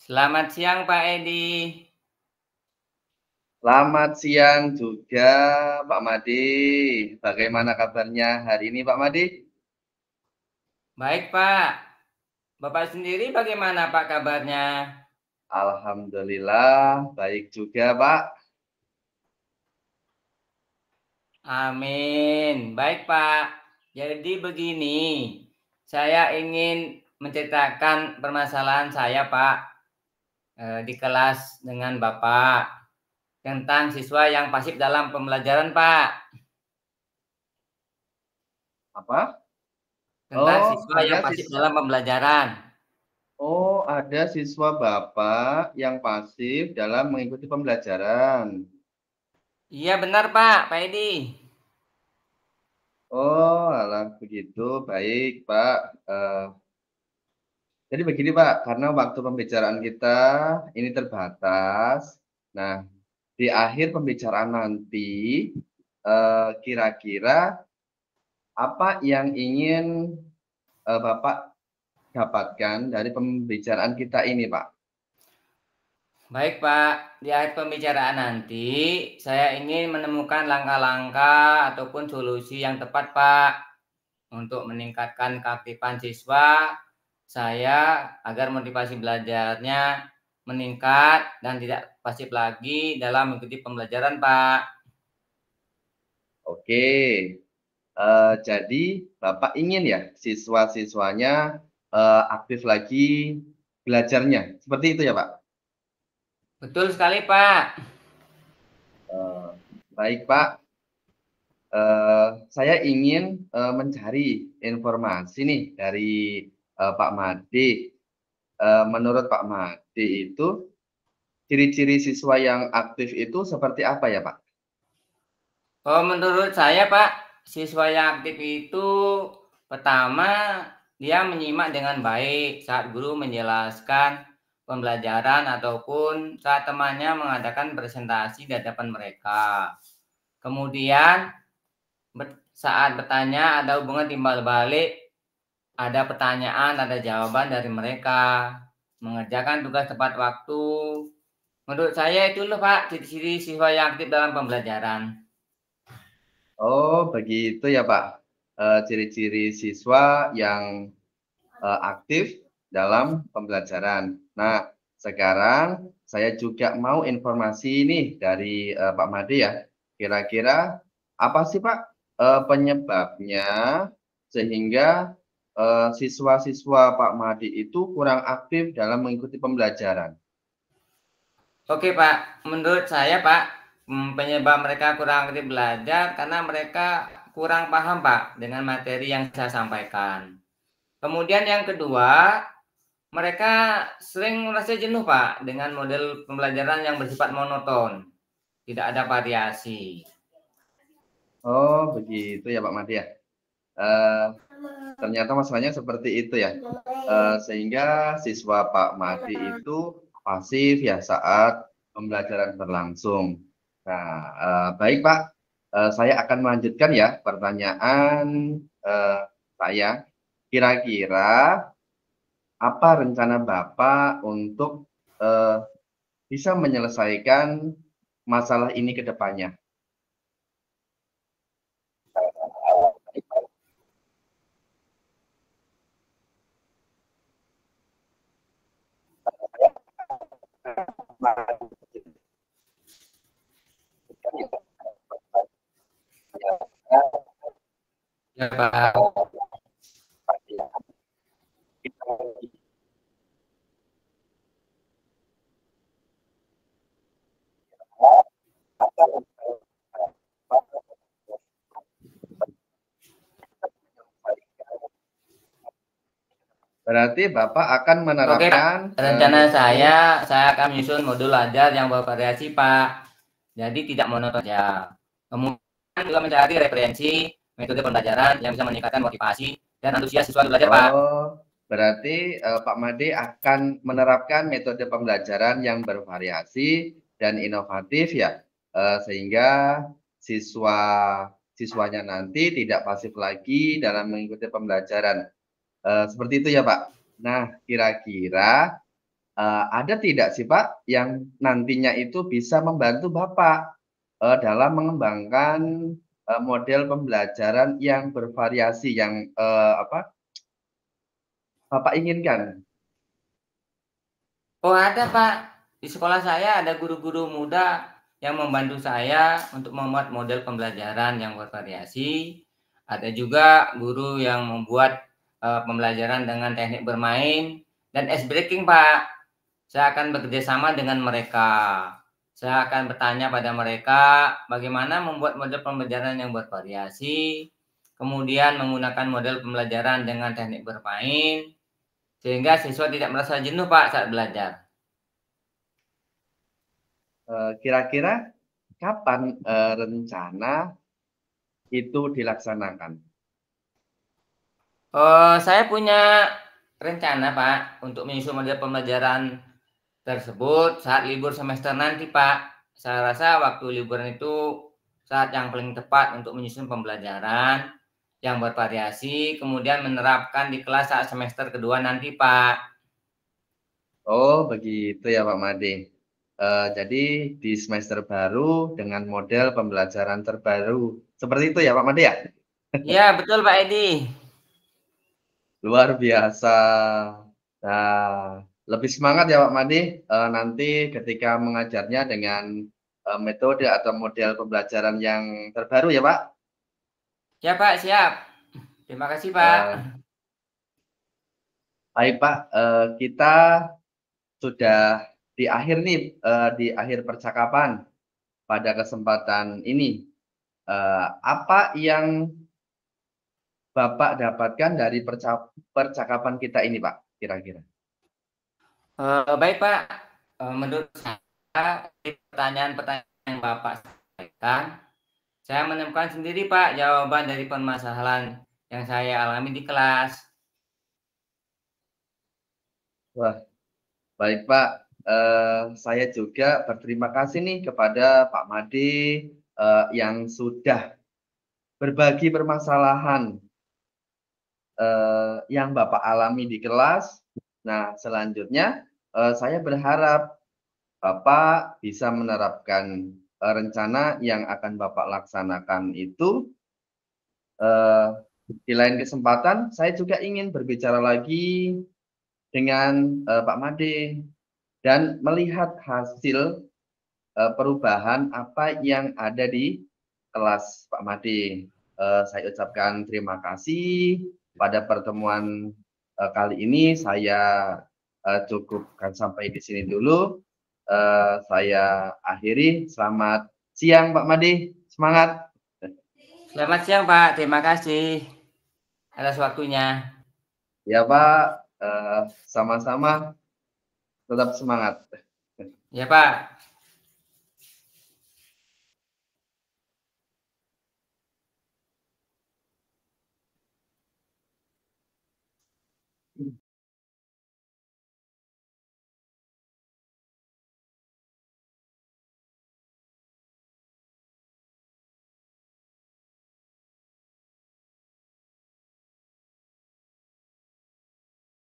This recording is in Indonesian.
Selamat siang Pak Edi. Selamat siang juga Pak Made. Bagaimana kabarnya hari ini Pak Made? Baik Pak. Bapak sendiri bagaimana Pak kabarnya? Alhamdulillah baik juga Pak. Amin. Baik Pak. Jadi begini, saya ingin menceritakan permasalahan saya Pak di kelas dengan Bapak tentang siswa yang pasif dalam pembelajaran Pak. Apa? Tentang Oh, siswa yang pasif dalam pembelajaran. ada siswa Bapak yang pasif dalam mengikuti pembelajaran. Iya benar Pak Edi. Oh, alah begitu. Baik, Pak. Eh, jadi begini, Pak, karena waktu pembicaraan kita ini terbatas. Nah, di akhir pembicaraan nanti kira-kira apa yang ingin Bapak dapatkan dari pembicaraan kita ini, Pak? Baik Pak, di akhir pembicaraan nanti saya ingin menemukan langkah-langkah ataupun solusi yang tepat Pak untuk meningkatkan keaktifan siswa saya agar motivasi belajarnya meningkat dan tidak pasif lagi dalam mengikuti pembelajaran Pak. Oke, jadi Bapak ingin ya siswa-siswanya aktif lagi belajarnya, seperti itu ya, Pak? Betul sekali Pak. Eh, Baik, Pak. Saya ingin mencari informasi nih dari Pak Made. Menurut Pak Made itu ciri-ciri siswa yang aktif itu seperti apa ya, Pak? Oh, menurut saya Pak, siswa yang aktif itu pertama dia menyimak dengan baik saat guru menjelaskan pembelajaran ataupun saat temannya mengadakan presentasi di hadapan mereka. Kemudian saat bertanya ada hubungan timbal balik, ada pertanyaan, ada jawaban dari mereka, mengerjakan tugas tepat waktu. Menurut saya itu loh Pak, ciri-ciri siswa yang aktif dalam pembelajaran. Oh, begitu ya, Pak. Ciri-ciri siswa yang aktif dalam pembelajaran. Nah, sekarang saya juga mau informasi nih dari Pak Made ya. Kira-kira apa sih Pak penyebabnya sehingga siswa-siswa Pak Made itu kurang aktif dalam mengikuti pembelajaran? Oke Pak, menurut saya Pak, penyebab mereka kurang aktif belajar karena mereka kurang paham Pak dengan materi yang saya sampaikan. Kemudian yang kedua, mereka sering merasa jenuh Pak dengan model pembelajaran yang bersifat monoton, tidak ada variasi. Oh, begitu ya Pak Made ya. Eh, Ternyata masalahnya seperti itu ya. Sehingga siswa Pak Made itu pasif ya saat pembelajaran berlangsung. Nah, baik Pak, saya akan melanjutkan ya pertanyaan eh, saya. Kira-kira apa rencana Bapak untuk eh, bisa menyelesaikan masalah ini ke depannya? Ya Pak. Berarti Bapak akan Oke Pak, menerapkan rencana metode. saya akan menyusun modul ajar yang bervariasi Pak. Jadi tidak monoton ya. Kemudian juga mencari referensi metode pembelajaran yang bisa meningkatkan motivasi dan antusias siswa belajar, Pak. Oh, berarti Pak Made akan menerapkan metode pembelajaran yang bervariasi dan inovatif ya, sehingga siswa siswanya nanti tidak pasif lagi dalam mengikuti pembelajaran. Seperti itu ya Pak. Nah, kira-kira ada tidak sih Pak, yang nantinya itu bisa membantu Bapak, dalam mengembangkan, model pembelajaran yang bervariasi yang, apa, Bapak inginkan? Oh ada Pak, di sekolah saya ada guru-guru muda yang membantu saya untuk membuat model pembelajaran yang bervariasi. Ada juga guru yang membuat pembelajaran dengan teknik bermain dan ice breaking Pak. Saya akan bekerja sama dengan mereka. Saya akan bertanya pada mereka bagaimana membuat model pembelajaran yang bervariasi, kemudian menggunakan model pembelajaran dengan teknik bermain, sehingga siswa tidak merasa jenuh Pak saat belajar. Kira-kira kapan, rencana itu dilaksanakan? Saya punya rencana Pak untuk menyusun model pembelajaran tersebut saat libur semester nanti Pak. Saya rasa waktu liburan itu saat yang paling tepat untuk menyusun pembelajaran yang bervariasi, kemudian menerapkan di kelas saat semester kedua nanti Pak. Oh, begitu ya Pak Made. Jadi di semester baru dengan model pembelajaran terbaru. Seperti itu ya Pak Made ya? Iya betul Pak Edi. Luar biasa. Nah, lebih semangat ya Pak Made, nanti ketika mengajarnya dengan, metode atau model pembelajaran yang terbaru ya Pak? Ya Pak, siap. Terima kasih Pak. Eee, Baik Pak, kita sudah di akhir nih, di akhir percakapan pada kesempatan ini. Apa yang Bapak dapatkan dari percakapan kita ini, Pak, kira-kira? Baik Pak, menurut saya dari pertanyaan-pertanyaan yang Bapak sampaikan, saya menemukan sendiri Pak jawaban dari permasalahan yang saya alami di kelas. Wah, baik Pak, saya juga berterima kasih nih kepada Pak Made, yang sudah berbagi permasalahan, yang Bapak alami di kelas. Nah, selanjutnya, saya berharap Bapak bisa menerapkan, rencana yang akan Bapak laksanakan itu. Di lain kesempatan, saya juga ingin berbicara lagi dengan, Pak Made dan melihat hasil, perubahan apa yang ada di kelas Pak Made. Saya ucapkan terima kasih pada pertemuan, kali ini. Saya, cukupkan sampai di sini dulu. Saya akhiri. Selamat siang Pak Made, semangat. Selamat siang Pak, terima kasih atas waktunya. Ya Pak, sama-sama, tetap semangat. Ya Pak.